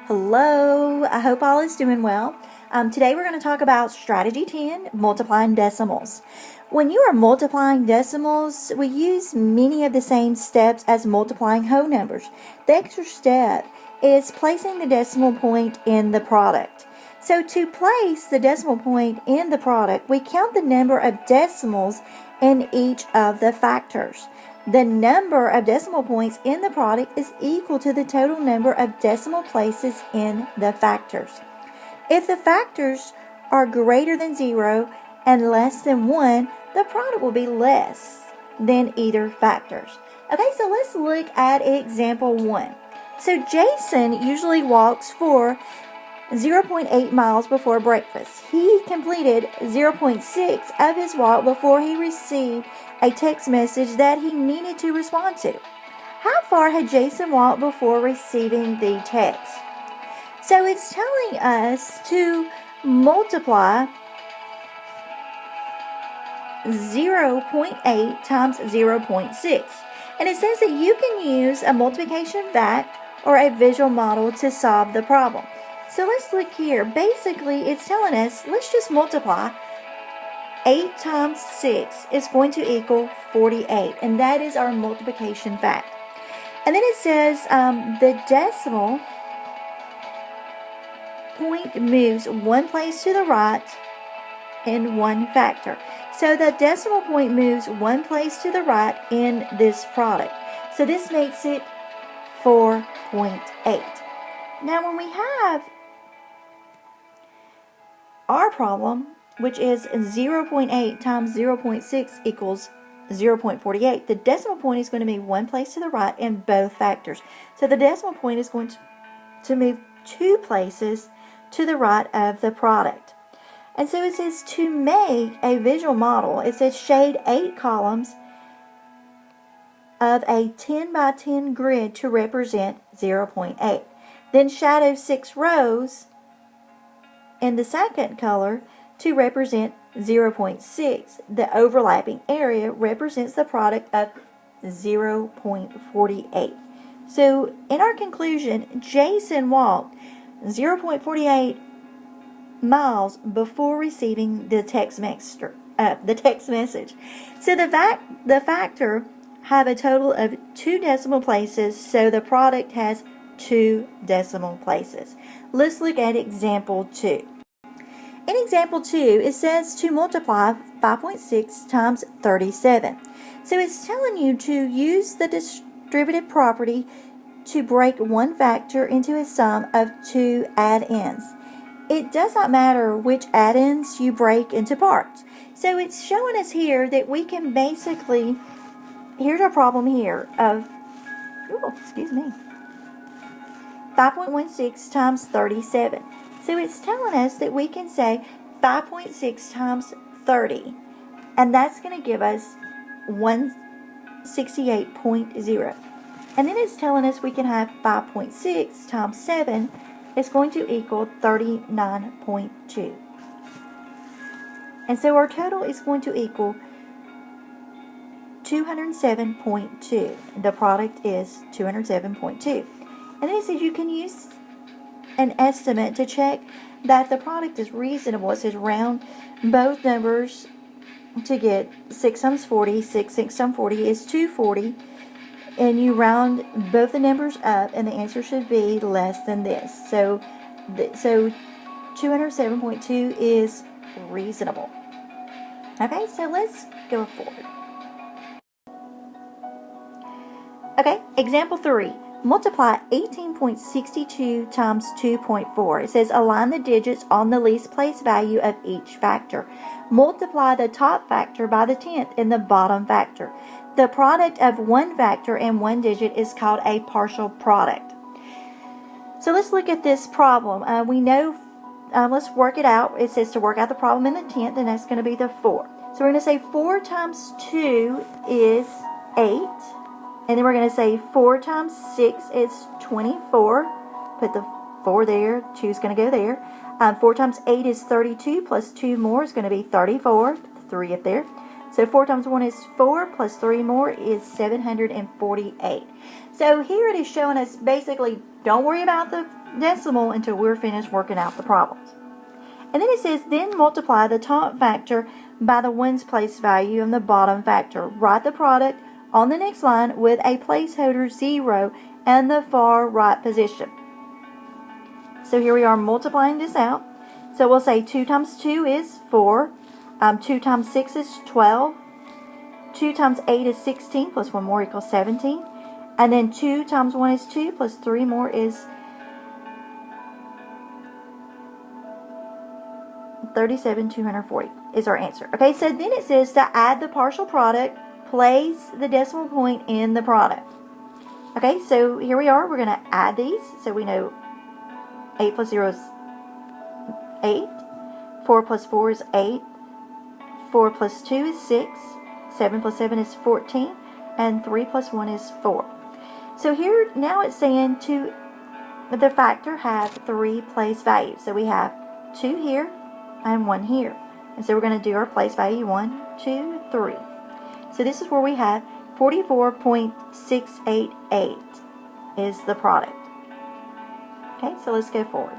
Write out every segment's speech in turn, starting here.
Hello, I hope all is doing well. Today we're going to talk about strategy 10, multiplying decimals. When you are multiplying decimals, we use many of the same steps as multiplying whole numbers. The extra step is placing the decimal point in the product. So to place the decimal point in the product, we count the number of decimals in each of the factors. The number of decimal points in the product is equal to the total number of decimal places in the factors. If the factors are greater than 0 and less than 1, the product will be less than either factors. Okay, so let's look at example 1. So Jason usually walks for 0.8 miles before breakfast. He completed 0.6 of his walk before he received a text message that he needed to respond to. How far had Jason walked before receiving the text? So it's telling us to multiply 0.8 times 0.6. And it says that you can use a multiplication fact or a visual model to solve the problem. So let's look here. Basically, it's telling us, let's just multiply. 8 times 6 is going to equal 48. And that is our multiplication fact. And then it says the decimal point moves one place to the right in one factor. So the decimal point moves one place to the right in this product. So this makes it 4.8. Now when we have our problem, which is 0.8 times 0.6 equals 0.48, the decimal point is going to move one place to the right in both factors. So the decimal point is going to move two places to the right of the product. And so it says to make a visual model, it says shade 8 columns of a 10 by 10 grid to represent 0.8. Then shadow 6 rows in the second color to represent 0.6. The overlapping area represents the product of 0.48. So in our conclusion, Jason walked 0.48 miles before receiving the text message. So the factor have a total of 2 decimal places, so the product has 2 decimal places. Let's look at example 2. In example 2, it says to multiply 5.6 times 37. So it's telling you to use the distributive property to break one factor into a sum of 2 add-ins. It does not matter which add-ins you break into parts. So it's showing us here that we can basically, here's our problem here of, 5.16 times 37. So it's telling us that we can say 5.6 times 30. And that's going to give us 168.0. And then it's telling us we can have 5.6 times 7 is going to equal 39.2. And so our total is going to equal 207.2. The product is 207.2. And then it says you can use an estimate to check that the product is reasonable. It says round both numbers to get 6 times 40. 6 times 40 is 240. And you round both the numbers up, and the answer should be less than this. So 207.2 is reasonable. Okay, so let's go forward. Okay, example 3. Multiply 18.62 times 2.4. It says align the digits on the least place value of each factor. Multiply the top factor by the 10th in the bottom factor. The product of one factor and one digit is called a partial product. So let's look at this problem. We know, let's work it out. It says to work out the problem in the 10th, and that's going to be the 4. So we're going to say 4 times 2 is 8. And then we're going to say 4 times 6 is 24. Put the 4 there. 2 is going to go there. 4 times 8 is 32. Plus 2 more is going to be 34. Put the 3 up there. So 4 times 1 is 4. Plus 3 more is 748. So here it is showing us basically don't worry about the decimal until we're finished working out the problems. And then it says, then multiply the top factor by the ones place value and the bottom factor. Write the product on the next line with a placeholder 0 in the far right position. So here we are multiplying this out. So we'll say 2 times 2 is 4. 2 times 6 is 12. 2 times 8 is 16, plus 1 more equals 17. And then 2 times 1 is 2, plus 3 more is 37,240 is our answer. Okay, so then it says to add the partial product, place the decimal point in the product. Okay, so here we are. We're going to add these. So we know 8 plus 0 is 8. 4 plus 4 is 8. 4 plus 2 is 6. 7 plus 7 is 14. And 3 plus 1 is 4. So here, now it's saying to the factor have 3 place values. So we have 2 here and 1 here. And so we're going to do our place value 1, 2, 3. So this is where we have 44.688 is the product. Okay, so let's go forward.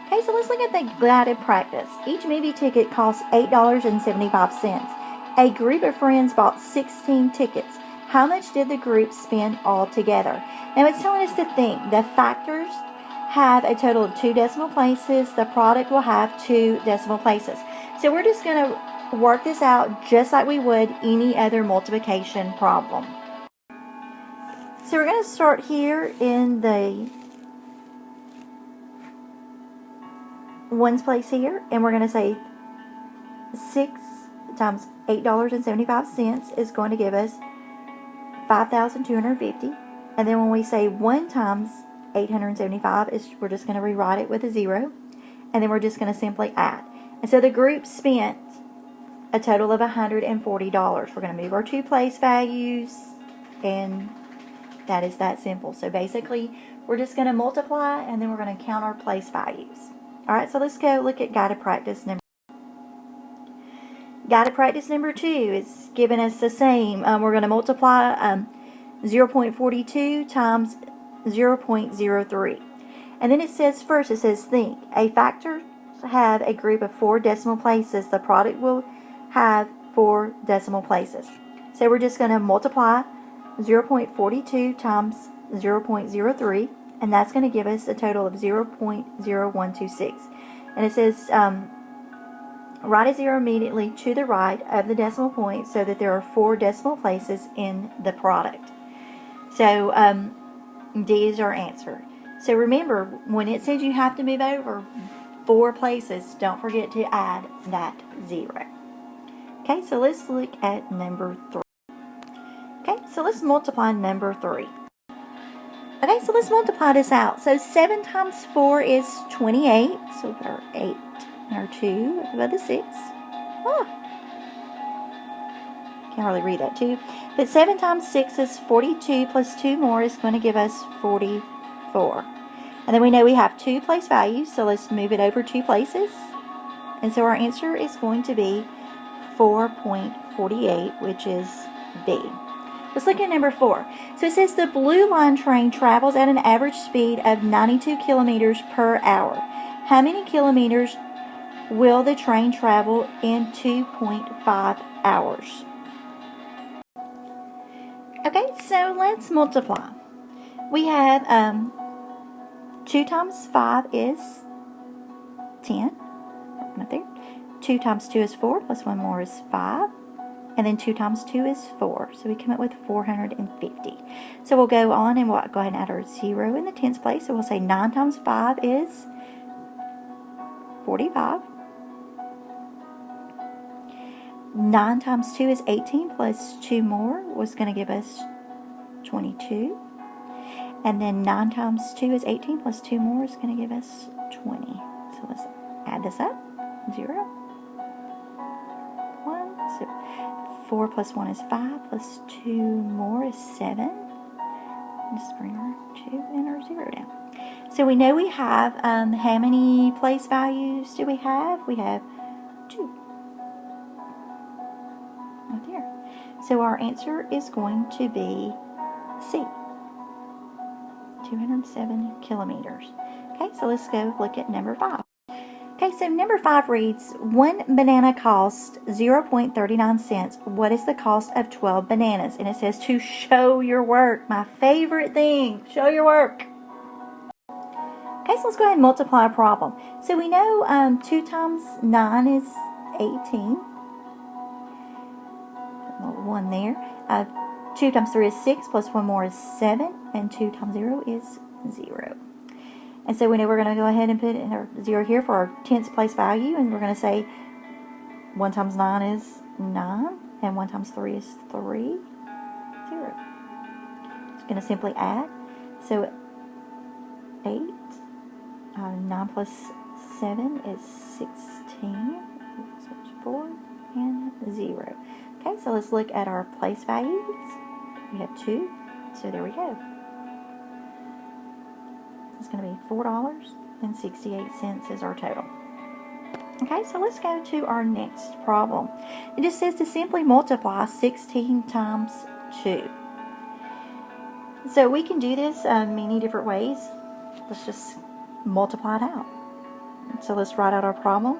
Okay, so let's look at the guided practice. Each movie ticket costs $8.75. A group of friends bought 16 tickets. How much did the group spend altogether? Now it's telling us to think. The factors have a total of 2 decimal places. The product will have 2 decimal places. So we're just going to work this out just like we would any other multiplication problem. So we're going to start here in the ones place here, and we're going to say 6 times $8.75 is going to give us 5,250. And then when we say 1 times 875, we're just going to rewrite it with a 0, and then we're just going to simply add. And so the group spent a total of $140. We're going to move our 2 place values, and that is that simple. So basically, we're just going to multiply, and then we're going to count our place values. All right, so let's go look at guided practice number. Guided practice number 2 is giving us the same. We're going to multiply 0.42 times 0.03. And then it says first, it says think. A factor have a group of 4 decimal places. The product will have 4 decimal places. So we're just going to multiply 0.42 times 0.03, and that's going to give us a total of 0.0126. And it says write a 0 immediately to the right of the decimal point so that there are 4 decimal places in the product. So D is our answer. So remember, when it says you have to move over 4 places, don't forget to add that 0. Okay, so let's look at number 3. Okay, so let's multiply number 3. Okay, so let's multiply this out. So 7 times 4 is 28. So we'll put our 8 and our 2 above the 6. Can't hardly read that too. But 7 times 6 is 42, plus 2 more is going to give us 44. And then we know we have 2 place values, so let's move it over 2 places. And so our answer is going to be 4.48, which is B. Let's look at number 4. So it says the Blue Line train travels at an average speed of 92 kilometers per hour. How many kilometers will the train travel in 2.5 hours? Okay, so let's multiply. We have 2 times 5 is 10. Right there. 2 times 2 is 4, plus 1 more is 5. And then 2 times 2 is 4. So we come up with 450. So we'll go on and we'll go ahead and add our 0 in the tens place. So we'll say 9 times 5 is 45. 9 times 2 is 18, plus 2 more was going to give us 22. And then 9 times 2 is 18, plus 2 more is going to give us 20. So let's add this up. 0. 1. So 4 plus 1 is 5, plus 2 more is 7. Just bring our 2 and our 0 down. So we know we have, how many place values do we have? We have 2. Right there. So our answer is going to be C. 207 kilometers. Okay, so let's go look at number 5. Okay, so number 5 reads, one banana costs 0.39 cents. What is the cost of 12 bananas? And it says to show your work. My favorite thing, show your work. Okay, so let's go ahead and multiply a problem. So we know 2 times 9 is 18. 1 there. 2 times 3 is 6, plus 1 more is 7, and 2 times 0 is 0. And so we know we're going to go ahead and put in our 0 here for our tenths place value, and we're going to say 1 times 9 is 9, and 1 times 3 is 3, 0. It's going to simply add. So 8, 9 plus 7 is 16, 4, and 0. Okay, so let's look at our place values. We have 2, so there we go. It's going to be $4.68 is our total. Okay, so let's go to our next problem. It just says to simply multiply 16 times 2. So we can do this many different ways. Let's just multiply it out. So let's write out our problem.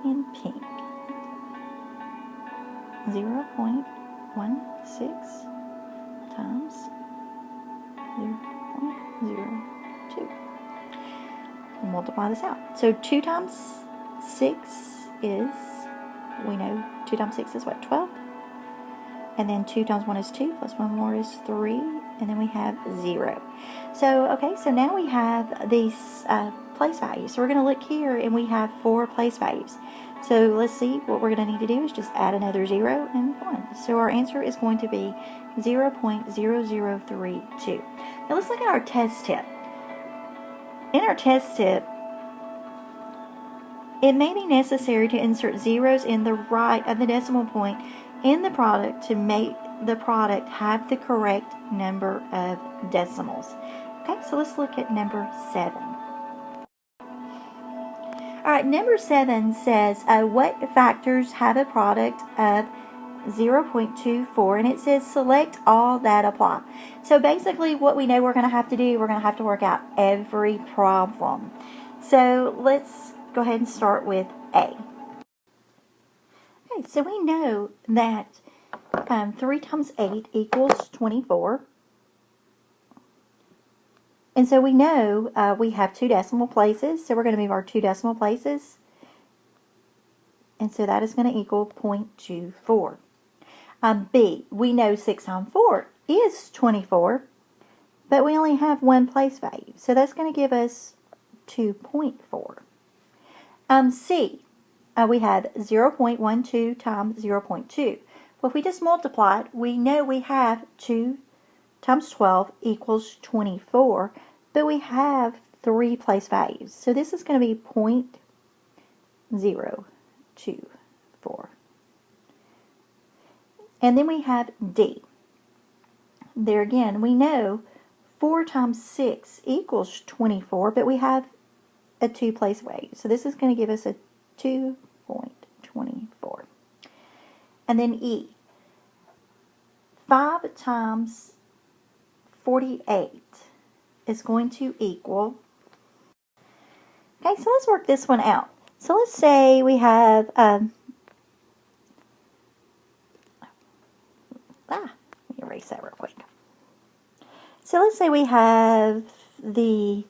In pink. 0.16 times 0.02. Multiply this out. So 2 times 6 is, we know 2 times 6 is what, 12? And then 2 times 1 is 2, plus 1 more is 3, and then we have 0. So, okay, so now we have these place values. So we're going to look here, and we have 4 place values. So let's see, what we're going to need to do is just add another 0 and 1. So our answer is going to be 0.0032. Now let's look at our test tip. In our test tip, it may be necessary to insert zeros in the right of the decimal point in the product to make the product have the correct number of decimals. Okay, so let's look at number 7. Alright, number 7 says, what factors have a product of 0.24? And it says select all that apply. So basically what we know we're going to have to do, we're going to have to work out every problem. So let's go ahead and start with A. Okay, so we know that 3 times 8 equals 24. And so we know we have 2 decimal places, so we're going to move our 2 decimal places. And so that is going to equal 0.24. B, we know 6 times 4 is 24, but we only have 1 place value. So that's going to give us 2.4. C, we have 0.12 times 0.2. Well, if we just multiply it, we know we have 2 times 12 equals 24, but we have 3 place values. So this is going to be 0.024. And then we have D. There again, we know 4 times 6 equals 24, but we have a 2 place value. So this is going to give us a 2.24. And then E. 5 times 48 is going to equal, okay, so let's work this one out. So let's say we have, let me erase that real quick. So let's say we have the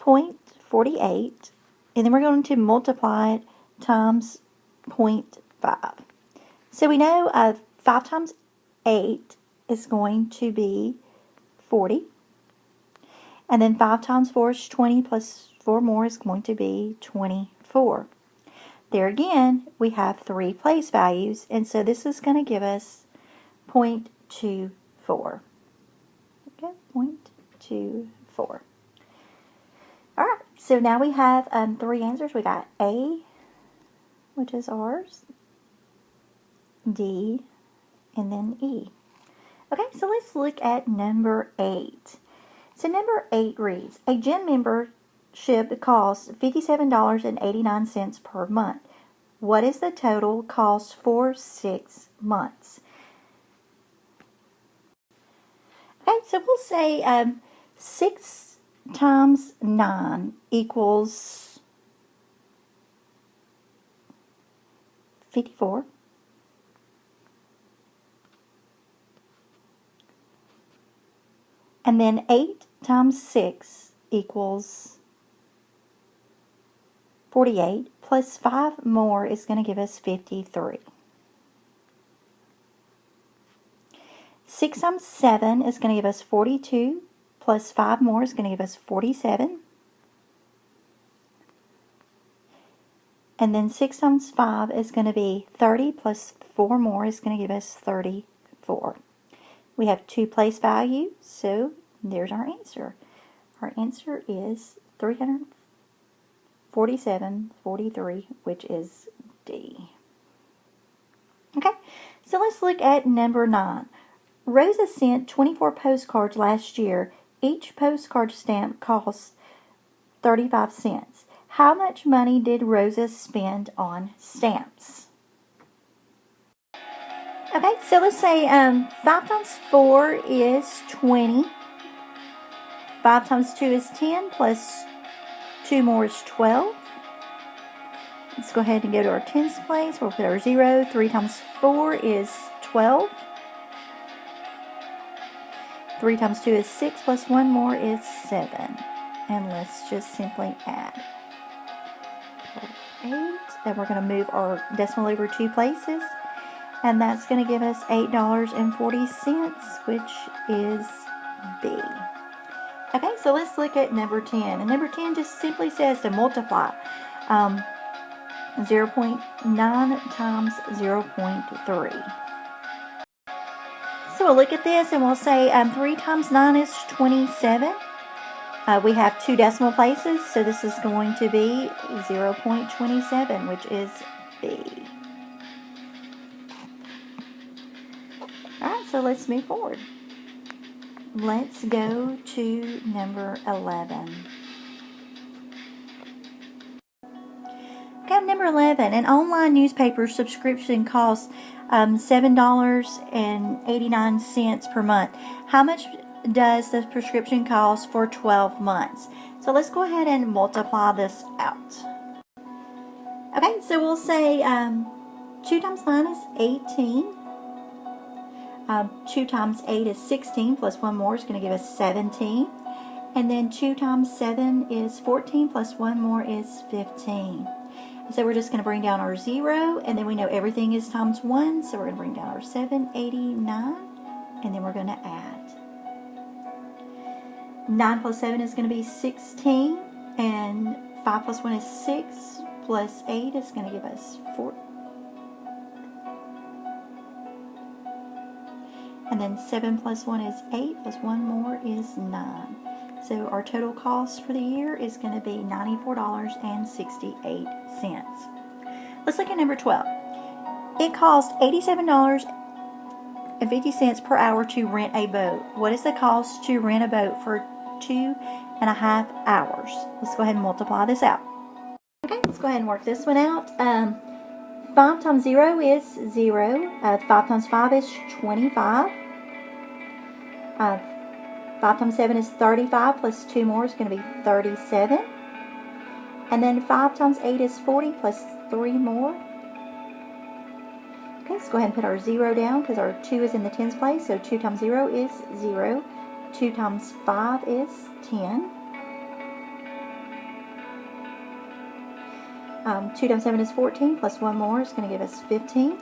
0.48, and then we're going to multiply it times 0.5. So we know 5 times 8 is going to be 40. And then 5 times 4 is 20, plus 4 more is going to be 24. There again, we have 3 place values, and so this is going to give us 0.24. Okay, 0.24. Alright, so now we have 3 answers. We got A, which is ours, D, and then E. Okay, so let's look at number 8. So number 8 reads, a gym membership costs $57.89 per month. What is the total cost for 6 months? so we'll say 6 times 9 equals 54. And then 8 times 6 equals 48, plus 5 more is going to give us 53. 6 times 7 is going to give us 42, plus 5 more is going to give us 47. And then 6 times 5 is going to be 30, plus 4 more is going to give us 34. We have 2 place values, so there's our answer. Our answer is 347.43, which is D. Okay, so let's look at number 9. Rosa sent 24 postcards last year. Each postcard stamp cost 35 cents. How much money did Rosa spend on stamps? Okay, so let's say 5 times 4 is 20. 5 times 2 is 10, plus 2 more is 12. Let's go ahead and go to our tens place. We'll put our 0. 3 times 4 is 12. 3 times 2 is 6, plus 1 more is 7. And let's just simply add 8. And we're going to move our decimal over 2 places. And that's going to give us $8.40, which is B. Okay, so let's look at number 10. And number 10 just simply says to multiply 0.9 times 0.3. So we'll look at this and we'll say 3 times 9 is 27. We have 2 decimal places, so this is going to be 0.27, which is B. Alright, so let's move forward. Let's go to number 11. Okay, number 11. An online newspaper subscription costs $7.89 per month. How much does the prescription cost for 12 months? So let's go ahead and multiply this out. Okay, so we'll say 2 times 9 is 18. 2 times 8 is 16, plus 1 more is going to give us 17. And then 2 times 7 is 14, plus 1 more is 15. So we're just going to bring down our 0, and then we know everything is times 1, so we're going to bring down our 789, and then we're going to add. 9 plus 7 is going to be 16, and 5 plus 1 is 6, plus 8 is going to give us 4. And then 7 plus 1 is 8, plus 1 more is 9. So our total cost for the year is going to be $94.68. Let's look at number 12. It costs $87.50 per hour to rent a boat. What is the cost to rent a boat for 2.5 hours? Let's go ahead and multiply this out. Okay, let's go ahead and work this one out. 5 times 0 is 0. 5 times 5 is 25. 5 times 7 is 35, plus 2 more is going to be 37. And then 5 times 8 is 40, plus 3 more. Okay, let's go ahead and put our 0 down because our 2 is in the tens place. So 2 times 0 is 0. 2 times 5 is 10. 2 times 7 is 14, plus 1 more is going to give us 15.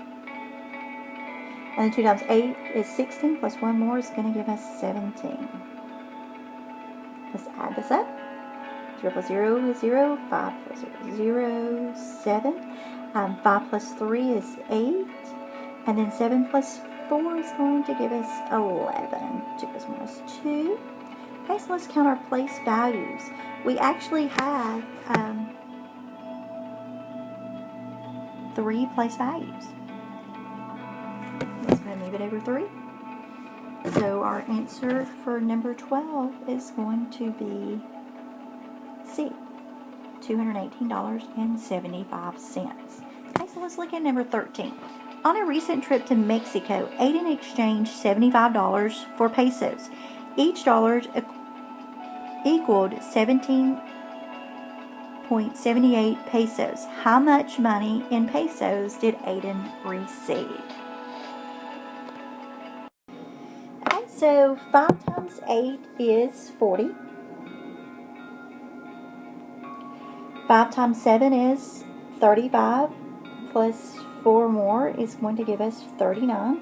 And then 2 times 8 is 16, plus 1 more is going to give us 17. Let's add this up. 0 plus 0 is 0. 5 plus 0 is 0. 7. 5 plus 3 is 8. And then 7 plus 4 is going to give us 11. 2 plus 1 is 2. Okay, so let's count our place values. We actually have 3 place values. Let's go ahead and move it over 3. So our answer for number 12 is going to be C, $218.75. Okay, so let's look at number 13. On a recent trip to Mexico, Aiden exchanged $75 for pesos. Each dollar equaled 17.78 pesos. How much money in pesos did Aiden receive? Okay, so 5 times 8 is 40. 5 times 7 is 35, plus 4 more is going to give us 39.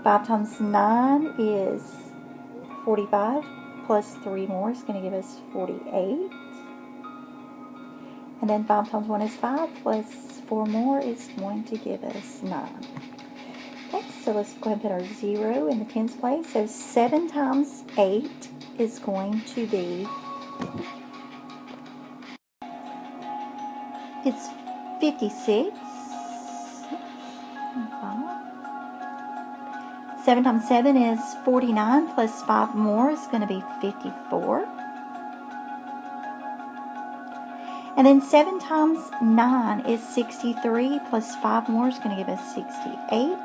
5 times 9 is 45, plus 3 more is going to give us 48. And then 5 times 1 is 5, plus 4 more is going to give us 9. Okay, so let's go ahead and put our 0 in the tens place. So 7 times 8 is going to be, it's 56. 7 times 7 is 49, plus 5 more is going to be 54. And then 7 times 9 is 63, plus 5 more is going to give us 68.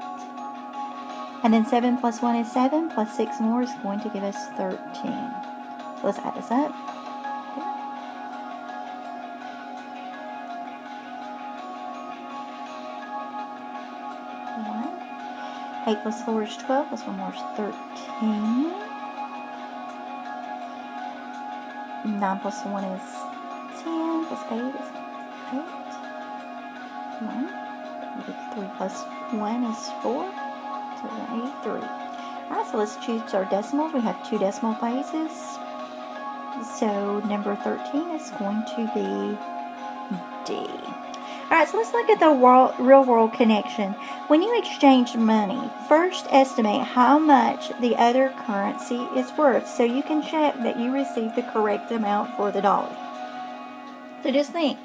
And then 7 plus 1 is 7, plus 6 more is going to give us 13. So let's add this up. 8 plus 4 is 12, plus 1 more is 13. 9 plus 1 is 10, plus 8 is 8. 1. 3 plus 1 is 4, so 83. Alright, so let's choose our decimals. We have 2 decimal places. So number 13 is going to be D. Alright, so let's look at the real world connection. When you exchange money, first estimate how much the other currency is worth so you can check that you received the correct amount for the dollar. So just think,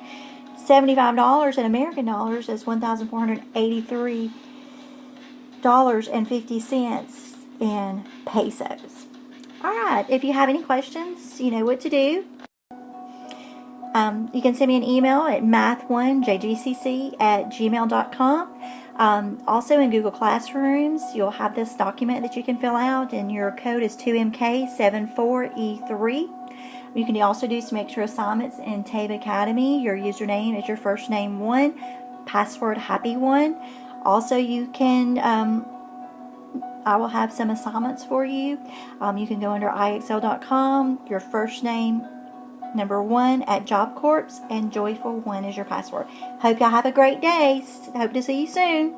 $75 in American dollars is $1,483.50 in pesos. Alright, if you have any questions, you know what to do. You can send me an email at math1jgcc@gmail.com. Also in Google Classrooms, you'll have this document that you can fill out, and your code is 2MK74E3. You can also do some extra assignments in TABE Academy. Your username is your first name 1, password happy1. Also, you can, I will have some assignments for you. You can go under IXL.com, your first name, number 1 at Job Corps, and Joyful1 is your password. Hope y'all have a great day. Hope to see you soon.